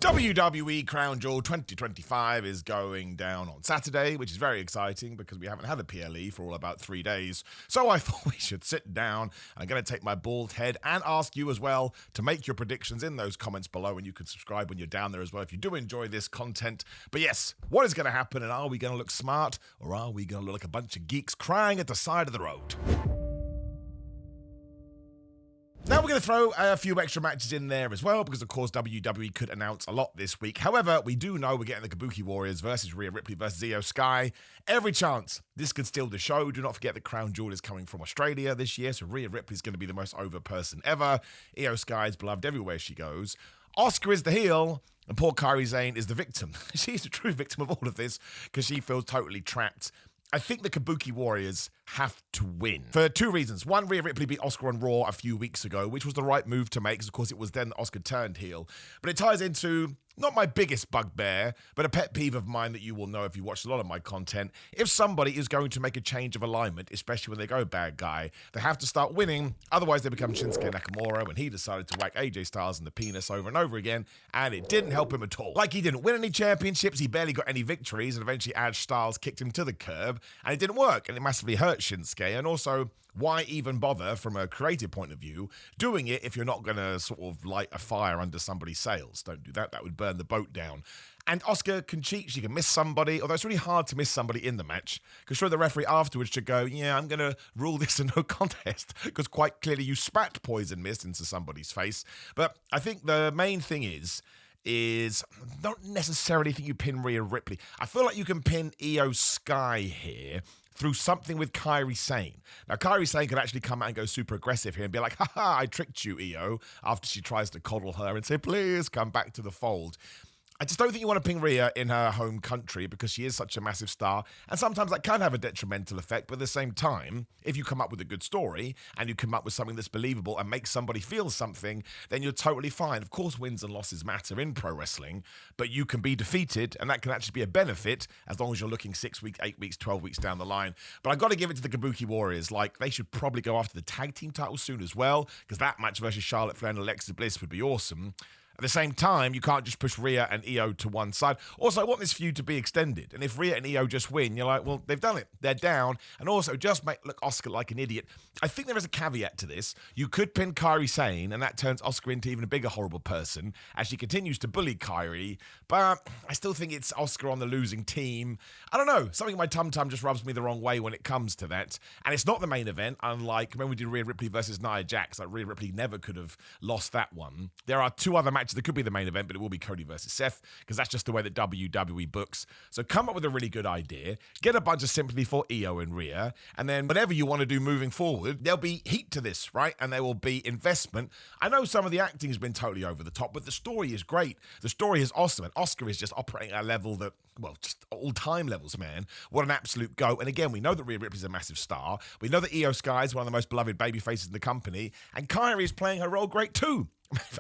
WWE Crown Jewel 2025 is going down on Saturday, which is very exciting because we haven't had a PLE for all about 3 days. So I thought we should sit down. I'm going to take my bald head and ask you as well to make your predictions in those comments below, and you can subscribe when you're down there as well if you do enjoy this content. But yes, what is going to happen, and are we going to look smart, or are we going to look like a bunch of geeks crying at the side of the road? Now we're going to throw a few extra matches in there as well, because of course WWE could announce a lot this week. However, we do know we're getting the Kabuki Warriors versus Rhea Ripley versus Io Sky. Every chance this could steal the show. Do not forget that Crown Jewel is coming from Australia this year, so Rhea Ripley is going to be the most over person ever. Io Sky is beloved everywhere she goes. Asuka is the heel, and poor Kairi Sane is the victim. She's the true victim of all of this because she feels totally trapped. I think the Kabuki Warriors have to win for two reasons. One, Rhea Ripley beat Asuka on Raw a few weeks ago, which was the right move to make because, of course, it was then that Asuka turned heel. But it ties into not my biggest bugbear, but a pet peeve of mine that you will know if you watch a lot of my content. If somebody is going to make a change of alignment, especially when they go bad guy, they have to start winning. Otherwise, they become Shinsuke Nakamura when he decided to whack AJ Styles in the penis over and over again, and it didn't help him at all. Like, he didn't win any championships, he barely got any victories, and eventually AJ Styles kicked him to the curb, and it didn't work, and it massively hurt Shinsuke. And also, why even bother from a creative point of view doing it if you're not going to sort of light a fire under somebody's sails? Don't do that. That would burn the boat down. And Asuka can cheat. She can miss somebody, although it's really hard to miss somebody in the match because sure, the referee afterwards should go, yeah, I'm going to rule this a no contest because quite clearly you spat poison mist into somebody's face. But I think the main thing is don't necessarily think you pin Rhea Ripley. I feel like you can pin Io Sky here through something with Kairi Sane. Now, Kairi Sane could actually come out and go super aggressive here and be like, haha, I tricked you, Io, after she tries to coddle her and say, please come back to the fold. I just don't think you want to ping Rhea in her home country because she is such a massive star, and sometimes that can have a detrimental effect, but at the same time, if you come up with a good story and you come up with something that's believable and makes somebody feel something, then you're totally fine. Of course, wins and losses matter in pro wrestling, but you can be defeated, and that can actually be a benefit as long as you're looking 6 weeks, 8 weeks, 12 weeks down the line. But I've got to give it to the Kabuki Warriors. Like, they should probably go after the tag team titles soon as well, because that match versus Charlotte Flair and Alexa Bliss would be awesome. At the same time, you can't just push Rhea and Io to one side. Also, I want this feud to be extended. And if Rhea and Io just win, you're like, well, they've done it. They're down. And also, just make look Asuka like an idiot. I think there is a caveat to this. You could pin Kairi Sane, and that turns Asuka into even a bigger horrible person as she continues to bully Kairi. But I still think it's Asuka on the losing team. I don't know. Something in my tum-tum just rubs me the wrong way when it comes to that. And it's not the main event, unlike when we did Rhea Ripley versus Nia Jax. Like, Rhea Ripley never could have lost that one. There are two other matches that could be the main event, but it will be Cody versus Seth, because that's just the way that WWE books. So come up with a really good idea, get a bunch of sympathy for Io and Rhea, and then whatever you want to do moving forward, there'll be heat to this, right? And there will be investment. I know some of the acting has been totally over the top, but the story is great. The story is awesome, and Asuka is just operating at a level that, well, just all-time levels, man. What an absolute go. And again, we know that Rhea Ripley's a massive star. We know that Io Sky is one of the most beloved baby faces in the company, and Kairi is playing her role great too.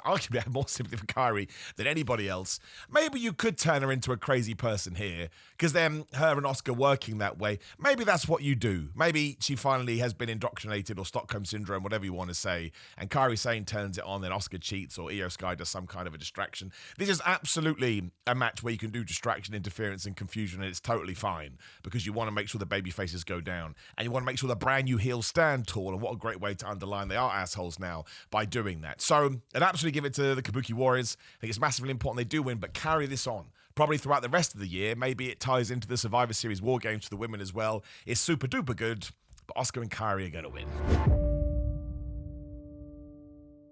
Arguably, I have more sympathy for Kairi than anybody else. Maybe you could turn her into a crazy person here, because then her and Asuka working that way, maybe that's what you do. Maybe she finally has been indoctrinated, or Stockholm Syndrome, whatever you want to say, and Kairi Sane turns it on, then Asuka cheats, or Io Sky does some kind of a distraction. This is absolutely a match where you can do distraction, interference, and confusion, and it's totally fine, because you want to make sure the baby faces go down, and you want to make sure the brand new heels stand tall, and what a great way to underline they are assholes now by doing that. So, and absolutely give it to the Kabuki Warriors. I think it's massively important they do win, but carry this on probably throughout the rest of the year. Maybe it ties into the Survivor Series War Games for the women as well. It's super duper good, but Asuka and Kairi are going to win.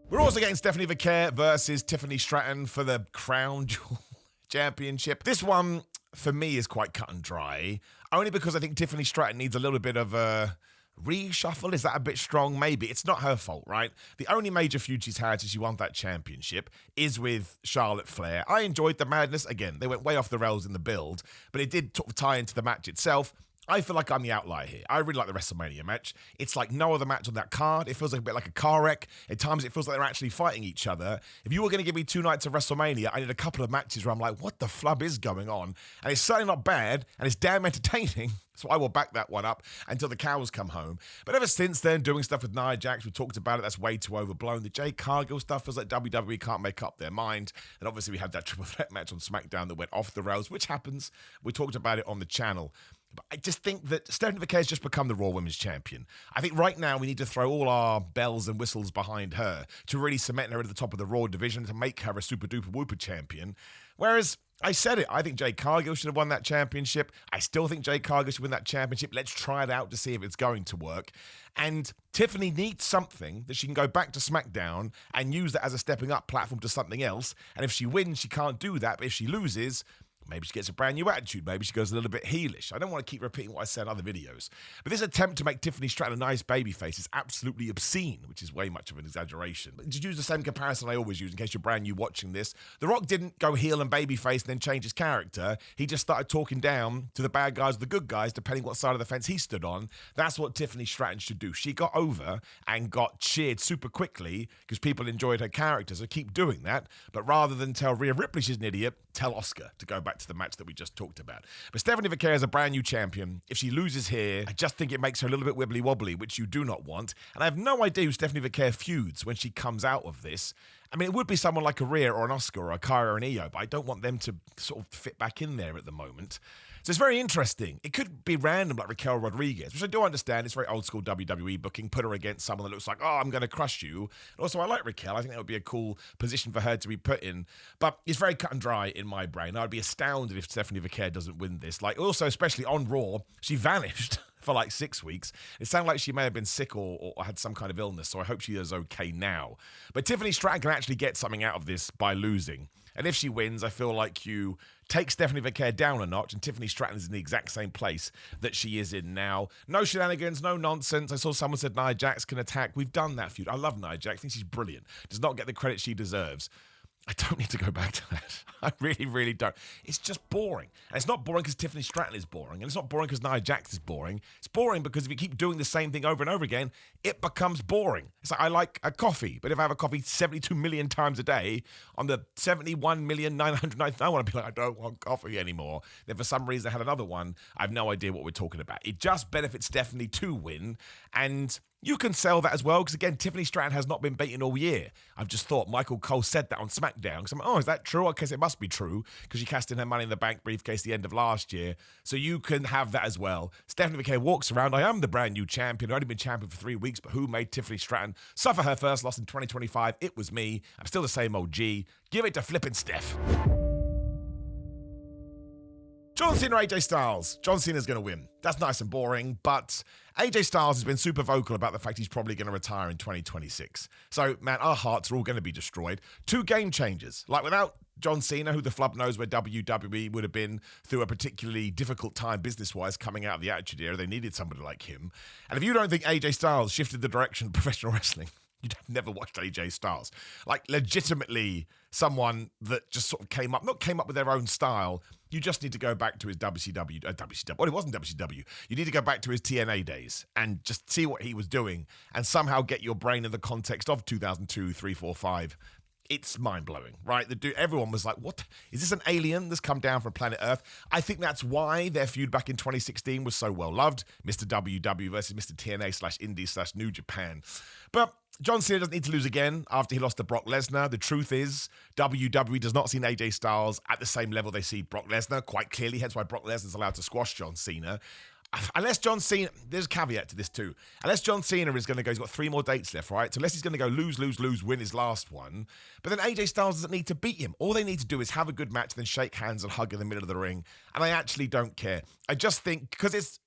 We're also getting Stephanie Vaquer versus Tiffany Stratton for the Crown Jewel Championship. This one, for me, is quite cut and dry, only because I think Tiffany Stratton needs a little bit of a reshuffle. Is that a bit strong? Maybe. It's not her fault, right? The only major feud she's had since she won that championship is with Charlotte Flair. I enjoyed the madness. Again, they went way off the rails in the build, but it did tie into the match itself. I feel like I'm the outlier here. I really like the WrestleMania match. It's like no other match on that card. It feels like a bit like a car wreck. At times it feels like they're actually fighting each other. If you were going to give me 2 nights of WrestleMania, I need a couple of matches where I'm like, what the flub is going on? And it's certainly not bad, and it's damn entertaining. So I will back that one up until the cows come home. But ever since then, doing stuff with Nia Jax, we talked about it, that's way too overblown. The Jade Cargill stuff feels like WWE can't make up their mind. And obviously we had that triple threat match on SmackDown that went off the rails, which happens. We talked about it on the channel. But I just think that Stephanie McIntyre has just become the Raw Women's Champion. I think right now we need to throw all our bells and whistles behind her to really cement her at the top of the Raw division to make her a super duper whooper champion. Whereas I said it. I think Jade Cargill should have won that championship. I still think Jade Cargill should win that championship. Let's try it out to see if it's going to work. And Tiffany needs something that she can go back to SmackDown and use that as a stepping up platform to something else. And if she wins, she can't do that. But if she loses, maybe she gets a brand new attitude. Maybe she goes a little bit heelish. I don't want to keep repeating what I said in other videos. But this attempt to make Tiffany Stratton a nice babyface is absolutely obscene, which is way much of an exaggeration. But to use the same comparison I always use in case you're brand new watching this, The Rock didn't go heel and babyface and then change his character. He just started talking down to the bad guys or the good guys, depending what side of the fence he stood on. That's what Tiffany Stratton should do. She got over and got cheered super quickly because people enjoyed her character, so keep doing that. But rather than tell Rhea Ripley she's an idiot, tell Asuka to go back to the match that we just talked about. But Stephanie McIntyre is a brand new champion. If she loses here, I just think it makes her a little bit wibbly wobbly, which you do not want. And I have no idea who Stephanie McIntyre feuds when she comes out of this. I mean, it would be someone like a Rhea or an Asuka or a Kyra or an Io, but I don't want them to sort of fit back in there at the moment. So it's very interesting. It could be random like Raquel Rodriguez, which I do understand. It's very old school WWE booking. Put her against someone that looks like, oh, I'm going to crush you. And also, I like Raquel. I think that would be a cool position for her to be put in. But it's very cut and dry in my brain. I'd be astounded if Stephanie McIntyre doesn't win this. Like, also, especially on Raw, she vanished for like 6 weeks. It sounded like she may have been sick or had some kind of illness, so I hope she is okay now. But Tiffany Stratton can actually get something out of this by losing. And if she wins, I feel like you take Stephanie McIntyre down a notch, and Tiffany Stratton is in the exact same place that she is in now. No shenanigans, no nonsense. I saw someone said Nia Jax can attack. We've done that feud. I love Nia Jax. I think she's brilliant. Does not get the credit she deserves. I don't need to go back to that. I really, really don't. It's just boring. And it's not boring because Tiffany Stratton is boring. And it's not boring because Nia Jax is boring. It's boring because if you keep doing the same thing over and over again, it becomes boring. It's like I like a coffee, but if I have a coffee 72 million times a day, on the 71,909,000, I want to be like, I don't want coffee anymore. Then for some reason I had another one. I have no idea what we're talking about. It just benefits Stephanie to win. And you can sell that as well, because again, Tiffany Stratton has not been beaten all year. I've just thought Michael Cole said that on SmackDown. Because I'm like, oh, is that true? I guess it must be true, because she cashed in her Money in the Bank briefcase the end of last year. So you can have that as well. Stephanie McIntyre walks around, I am the brand new champion. I've only been champion for 3 weeks, but who made Tiffany Stratton suffer her first loss in 2025? It was me. I'm still the same old G. Give it to flippin' Steph. John Cena or AJ Styles? John Cena's going to win. That's nice and boring, but AJ Styles has been super vocal about the fact he's probably going to retire in 2026. So, man, our hearts are all going to be destroyed. 2 game changers. Like, without John Cena, who the flub knows where WWE would have been through a particularly difficult time business-wise coming out of the Attitude Era, they needed somebody like him. And if you don't think AJ Styles shifted the direction of professional wrestling, you'd have never watched AJ Styles. Like, legitimately someone that just sort of not came up with their own style. You just need to go back to his WCW. Well, it wasn't WCW. You need to go back to his TNA days and just see what he was doing and somehow get your brain in the context of 2002, 3, 4, 5. It's mind-blowing, right? Everyone was like, what? Is this an alien that's come down from planet Earth? I think that's why their feud back in 2016 was so well-loved. Mr. WW versus Mr. TNA/Indie/New Japan. But John Cena doesn't need to lose again after he lost to Brock Lesnar. The truth is, WWE does not see AJ Styles at the same level they see Brock Lesnar, quite clearly, hence why Brock Lesnar's allowed to squash John Cena. Unless John Cena, there's a caveat to this too. Unless John Cena is going to go, he's got 3 more dates left, right? So unless he's going to go lose, win his last one. But then AJ Styles doesn't need to beat him. All they need to do is have a good match, then shake hands and hug in the middle of the ring. And I actually don't care. I just think, because it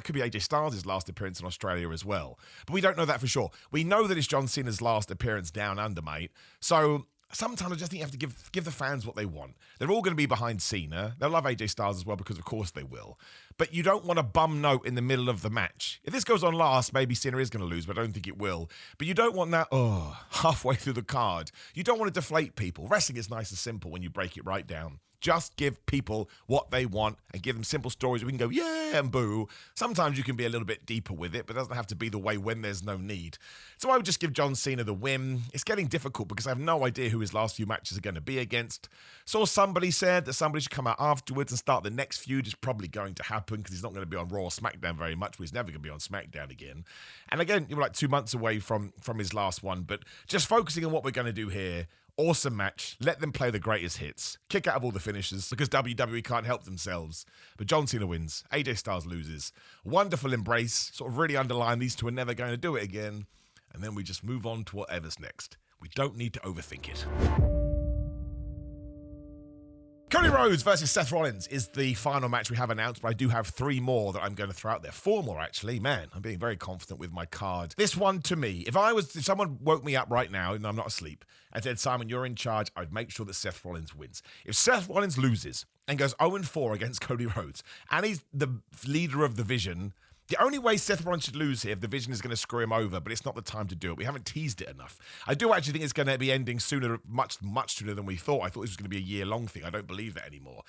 could be AJ Styles' last appearance in Australia as well. But we don't know that for sure. We know that it's John Cena's last appearance down under, mate. So sometimes I just think you have to give the fans what they want. They're all going to be behind Cena. They'll love AJ Styles as well because, of course, they will. But you don't want a bum note in the middle of the match. If this goes on last, maybe Cena is going to lose, but I don't think it will. But you don't want that, halfway through the card. You don't want to deflate people. Wrestling is nice and simple when you break it right down. Just give people what they want and give them simple stories. We can go, yeah, and boo. Sometimes you can be a little bit deeper with it, but it doesn't have to be the way when there's no need. So I would just give John Cena the win. It's getting difficult because I have no idea who his last few matches are going to be against. Saw somebody said that somebody should come out afterwards and start the next feud. Is probably going to happen because he's not going to be on Raw or SmackDown very much, but he's never going to be on SmackDown again. And again, you're like 2 months away from his last one, but just focusing on what we're going to do here. Awesome match. Let them play the greatest hits. Kick out of all the finishes because WWE can't help themselves. But John Cena wins. AJ Styles loses. Wonderful embrace. Sort of really underline these two are never going to do it again. And then we just move on to whatever's next. We don't need to overthink it. Cody Rhodes versus Seth Rollins is the final match we have announced, but I do have 3 more that I'm going to throw out there. 4 more, actually. Man, I'm being very confident with my card. This one, to me, if someone woke me up right now, and I'm not asleep, and said, Simon, you're in charge, I'd make sure that Seth Rollins wins. If Seth Rollins loses and goes 0-4 against Cody Rhodes, and he's the leader of the Vision, the only way Seth Rollins should lose here if the Vision is going to screw him over, but it's not the time to do it. We haven't teased it enough. I do actually think it's going to be ending sooner, much sooner than we thought. I thought this was going to be a year-long thing. I don't believe that anymore.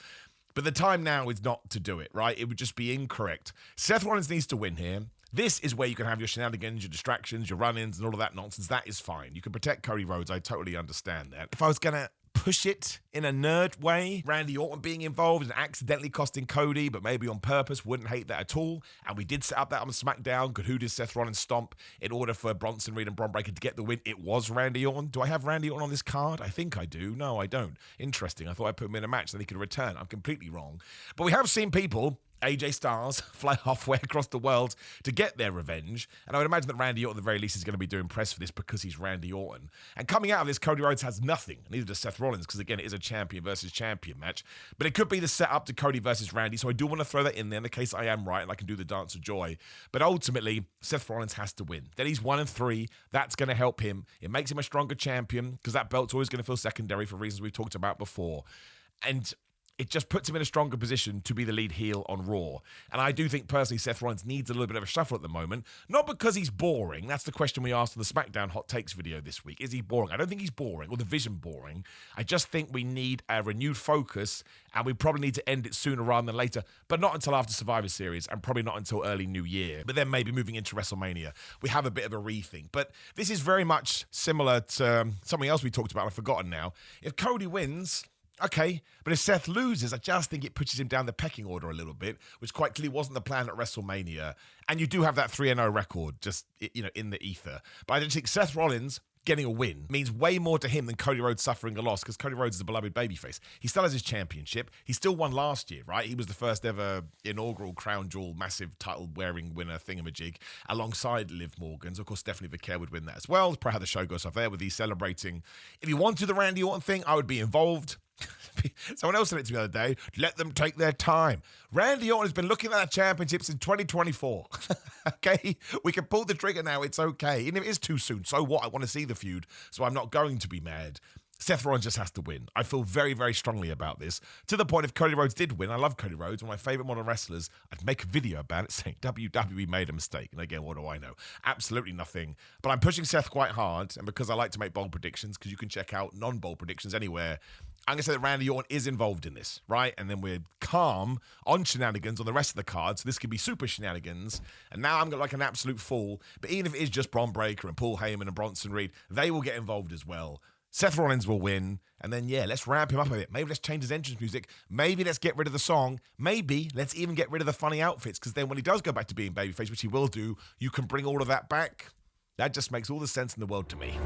But the time now is not to do it, right? It would just be incorrect. Seth Rollins needs to win here. This is where you can have your shenanigans, your distractions, your run-ins, and all of that nonsense. That is fine. You can protect Cody Rhodes. I totally understand that. If I was going to push it in a nerd way, Randy Orton being involved and accidentally costing Cody, but maybe on purpose, wouldn't hate that at all. And we did set up that on SmackDown. Because who did Seth Rollins stomp in order for Bronson Reed and Bron Breakker to get the win? It was Randy Orton. Do I have Randy Orton on this card? I think I do. No, I don't. Interesting. I thought I put him in a match, then he could return. I'm completely wrong. But we have seen people, AJ Styles, fly halfway across the world to get their revenge. And I would imagine that Randy Orton, at the very least, is going to be doing press for this because he's Randy Orton. And coming out of this, Cody Rhodes has nothing. Neither does Seth Rollins, because, again, it is a champion versus champion match. But it could be the setup to Cody versus Randy, so I do want to throw that in there in the case I am right and I can do the dance of joy. But ultimately, Seth Rollins has to win. Then he's 1-3. That's going to help him. It makes him a stronger champion because that belt's always going to feel secondary for reasons we've talked about before. And it just puts him in a stronger position to be the lead heel on Raw. And I do think, personally, Seth Rollins needs a little bit of a shuffle at the moment. Not because he's boring. That's the question we asked in the SmackDown Hot Takes video this week. Is he boring? I don't think he's boring, or the Vision boring. I just think we need a renewed focus, and we probably need to end it sooner rather than later, but not until after Survivor Series, and probably not until early New Year. But then maybe moving into WrestleMania, we have a bit of a rethink. But this is very much similar to something else we talked about, I've forgotten now. If Cody wins, okay, but if Seth loses, I just think it pushes him down the pecking order a little bit, which quite clearly wasn't the plan at WrestleMania. And you do have that 3-0 record just, in the ether. But I just think Seth Rollins getting a win means way more to him than Cody Rhodes suffering a loss, because Cody Rhodes is a beloved babyface. He still has his championship. He still won last year, right? He was the first ever inaugural crown jewel, massive title-wearing winner thingamajig alongside Liv Morgan's. Of course, Stephanie Vaquer would win that as well. Probably how the show goes off there with these celebrating. If you want to do the Randy Orton thing, I would be involved. Someone else said it to me the other day. Let them take their time. Randy Orton has been looking at that championship since 2024. Okay? We can pull the trigger now. It's okay. And if it is too soon, so what? I want to see the feud, so I'm not going to be mad. Seth Rollins just has to win. I feel very, very strongly about this. To the point, if Cody Rhodes did win, I love Cody Rhodes, one of my favorite modern wrestlers, I'd make a video about it saying WWE made a mistake. And again, what do I know? Absolutely nothing. But I'm pushing Seth quite hard, and because I like to make bold predictions, because you can check out non-bold predictions anywhere, I'm going to say that Randy Orton is involved in this, right? And then we're calm on shenanigans on the rest of the cards. So this could be super shenanigans. And now I'm like an absolute fool. But even if it is just Bron Breakker and Paul Heyman and Bronson Reed, they will get involved as well. Seth Rollins will win. And then, let's ramp him up a bit. Maybe let's change his entrance music. Maybe let's get rid of the song. Maybe let's even get rid of the funny outfits. Because then when he does go back to being babyface, which he will do, you can bring all of that back. That just makes all the sense in the world to me.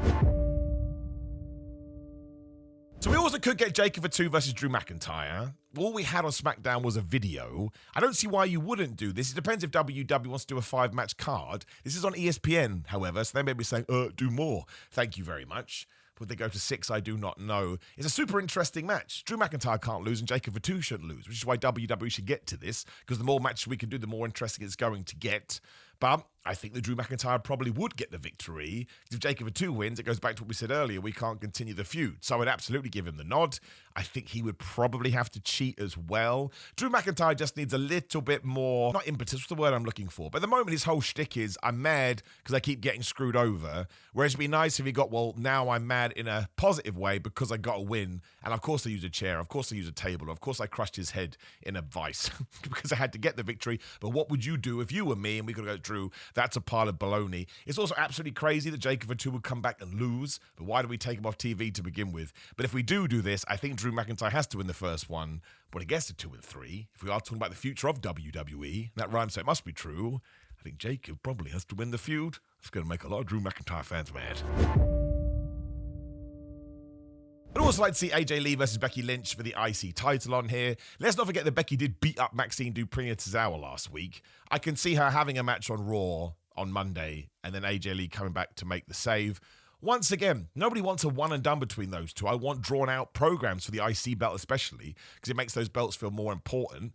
So we also could get Jacob Fatu versus Drew McIntyre. All we had on SmackDown was a video. I don't see why you wouldn't do this. It depends if WWE wants to do a 5-match card. This is on ESPN, however, so they may be saying, do more. Thank you very much. Would they go to 6? I do not know. It's a super interesting match. Drew McIntyre can't lose and Jacob Fatu shouldn't lose, which is why WWE should get to this, because the more matches we can do, the more interesting it's going to get. But I think that Drew McIntyre probably would get the victory. If Jacob Fatu wins, it goes back to what we said earlier. We can't continue the feud. So I would absolutely give him the nod. I think he would probably have to cheat as well. Drew McIntyre just needs a little bit more, not impetus, what's the word I'm looking for? But at the moment, his whole shtick is, I'm mad because I keep getting screwed over. Whereas it'd be nice if he got, well, now I'm mad in a positive way because I got a win. And of course I use a chair. Of course I use a table. Of course I crushed his head in a vice because I had to get the victory. But what would you do if you were me? And we could go, Drew, that's a pile of baloney. It's also absolutely crazy that Jacob Fatu would come back and lose. But why do we take him off TV to begin with? But if we do this, I think Drew McIntyre has to win the first one. But it gets to 2 and 3. If we are talking about the future of WWE, that rhymes, so it must be true. I think Jacob probably has to win the feud. It's going to make a lot of Drew McIntyre fans mad. I'd also like to see AJ Lee versus Becky Lynch for the IC title on here. Let's not forget that Becky did beat up Maxine Dupri and Tozawa last week. I can see her having a match on Raw on Monday and then AJ Lee coming back to make the save. Once again, nobody wants a one and done between those two. I want drawn out programs for the IC belt especially because it makes those belts feel more important.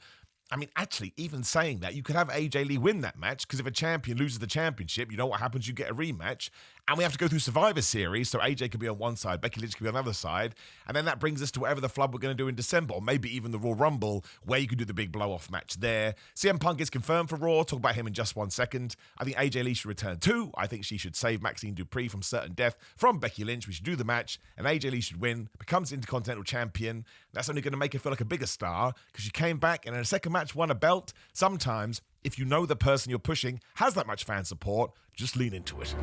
I mean, actually, even saying that, you could have AJ Lee win that match because if a champion loses the championship, you know what happens? You get a rematch. And we have to go through Survivor Series, so AJ could be on one side, Becky Lynch could be on the other side. And then that brings us to whatever the flub we're going to do in December, or maybe even the Royal Rumble, where you could do the big blow-off match there. CM Punk is confirmed for Raw. Talk about him in just 1 second. I think AJ Lee should return too. I think she should save Maxine Dupri from certain death from Becky Lynch. We should do the match, and AJ Lee should win, becomes Intercontinental Champion. That's only going to make her feel like a bigger star, because she came back and in a second match won a belt. Sometimes, if you know the person you're pushing has that much fan support, just lean into it.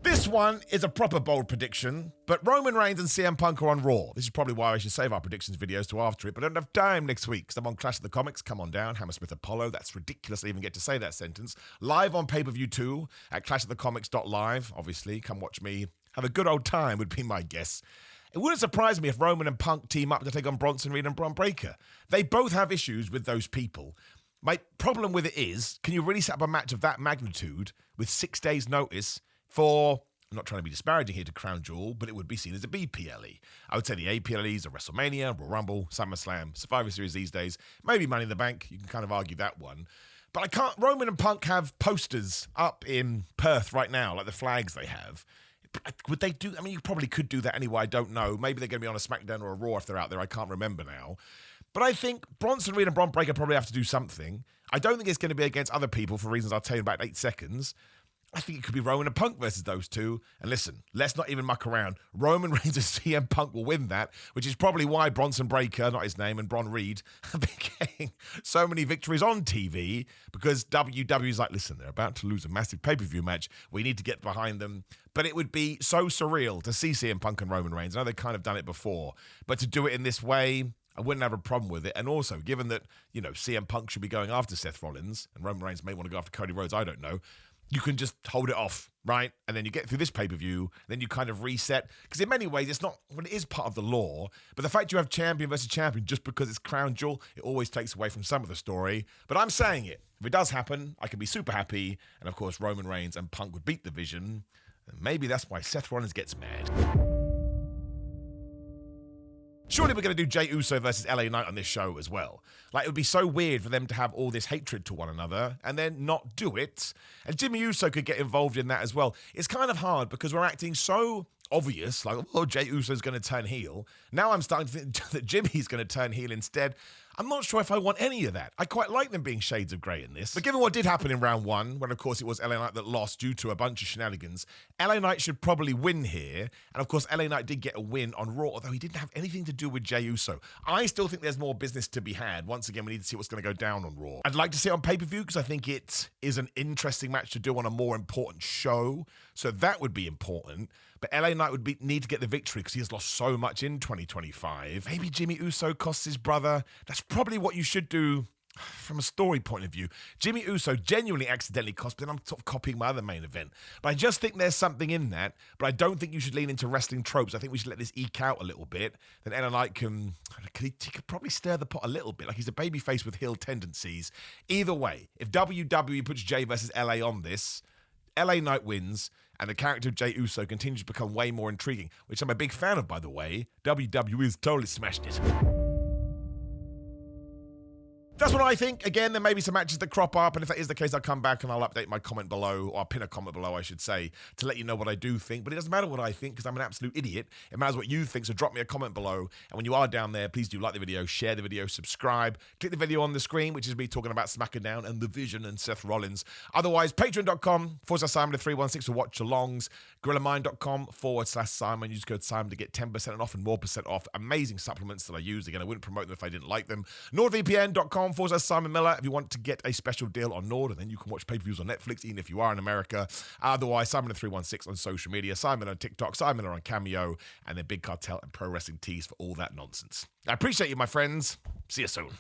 This one is a proper bold prediction, but Roman Reigns and CM Punk are on Raw. This is probably why I should save our predictions videos to after it, but I don't have time next week because I'm on Clash of the Comics. Come on down, Hammersmith Apollo. That's ridiculous I even get to say that sentence. Live on pay-per-view too at clashofthecomics.live. Obviously, come watch me have a good old time would be my guess. It wouldn't surprise me if Roman and Punk team up to take on Bronson Reed and Bron Breakker. They both have issues with those people. My problem with it is, can you really set up a match of that magnitude with 6 days' notice for, I'm not trying to be disparaging here to Crown Jewel, but it would be seen as a BPLE. I would say the APLEs are WrestleMania, Royal Rumble, SummerSlam, Survivor Series these days, maybe Money in the Bank. You can kind of argue that one. But I can't, Roman and Punk have posters up in Perth right now, like the flags they have. Would they do, I mean, you probably could do that anyway, I don't know. Maybe they're going to be on a SmackDown or a Raw if they're out there, I can't remember now. But I think Bronson Reed and Bron Breakker probably have to do something. I don't think it's going to be against other people for reasons I'll tell you in about 8 seconds. I think it could be Roman and Punk versus those two. And listen, let's not even muck around. Roman Reigns and CM Punk will win that, which is probably why Bronson Breakker, not his name, and Bron Reed have been getting so many victories on TV because WWE's like, listen, they're about to lose a massive pay-per-view match. We need to get behind them. But it would be so surreal to see CM Punk and Roman Reigns. I know they've kind of done it before, but to do it in this way, I wouldn't have a problem with it. And also, given that, you know, CM Punk should be going after Seth Rollins and Roman Reigns may want to go after Cody Rhodes, I don't know. You can just hold it off, right? And then you get through this pay-per-view, then you kind of reset. Because in many ways, it's not, well, it is part of the law, but the fact you have champion versus champion just because it's Crown Jewel, it always takes away from some of the story. But I'm saying it. If it does happen, I can be super happy. And of course, Roman Reigns and Punk would beat the Vision. And maybe that's why Seth Rollins gets mad. Surely we're going to do Jey Uso versus LA Knight on this show as well. Like, it would be so weird for them to have all this hatred to one another and then not do it. And Jimmy Uso could get involved in that as well. It's kind of hard because we're acting so obvious, like, oh, Jey Uso's going to turn heel. Now I'm starting to think that Jimmy's going to turn heel instead. I'm not sure if I want any of that. I quite like them being shades of grey in this. But given what did happen in round one, when of course it was LA Knight that lost due to a bunch of shenanigans, LA Knight should probably win here. And of course LA Knight did get a win on Raw, although he didn't have anything to do with Jey Uso. I still think there's more business to be had. Once again, we need to see what's going to go down on Raw. I'd like to see it on pay-per-view because I think it is an interesting match to do on a more important show. So that would be important. But LA Knight would need to get the victory because he has lost so much in 2025. Maybe Jimmy Uso costs his brother. That's probably what you should do from a story point of view. Jimmy Uso genuinely accidentally cost, but then I'm sort of copying my other main event. But I just think there's something in that. But I don't think you should lean into wrestling tropes. I think we should let this eke out a little bit. Then LA Knight he could probably stir the pot a little bit. Like, he's a babyface with heel tendencies. Either way, if WWE puts Jey versus LA on this, LA Knight wins, and the character of Jey Uso continues to become way more intriguing, which I'm a big fan of, by the way. WWE has totally smashed it. That's what I think. Again, there may be some matches that crop up, and if that is the case, I'll come back and I'll update my comment below, or I'll pin a comment below, I should say, to let you know what I do think. But it doesn't matter what I think, because I'm an absolute idiot. It matters what you think, so drop me a comment below. And when you are down there, please do like the video, share the video, subscribe, click the video on the screen, which is me talking about SmackDown and The Vision and Seth Rollins. Otherwise, patreon.com/Simon316 for watch-alongs, gorillamind.com/Simon. Use code Simon to get 10% off and more % off. Amazing supplements that I use. Again, I wouldn't promote them if I didn't like them. NordVPN.com/Simon Miller if you want to get a special deal on Nord, and then you can watch pay-per-views on Netflix, even if you are in America. Otherwise, Simon316 on social media, Simon on TikTok, Simon on Cameo, and then Big Cartel and Pro Wrestling Tees for all that nonsense. I appreciate you, my friends. See you soon.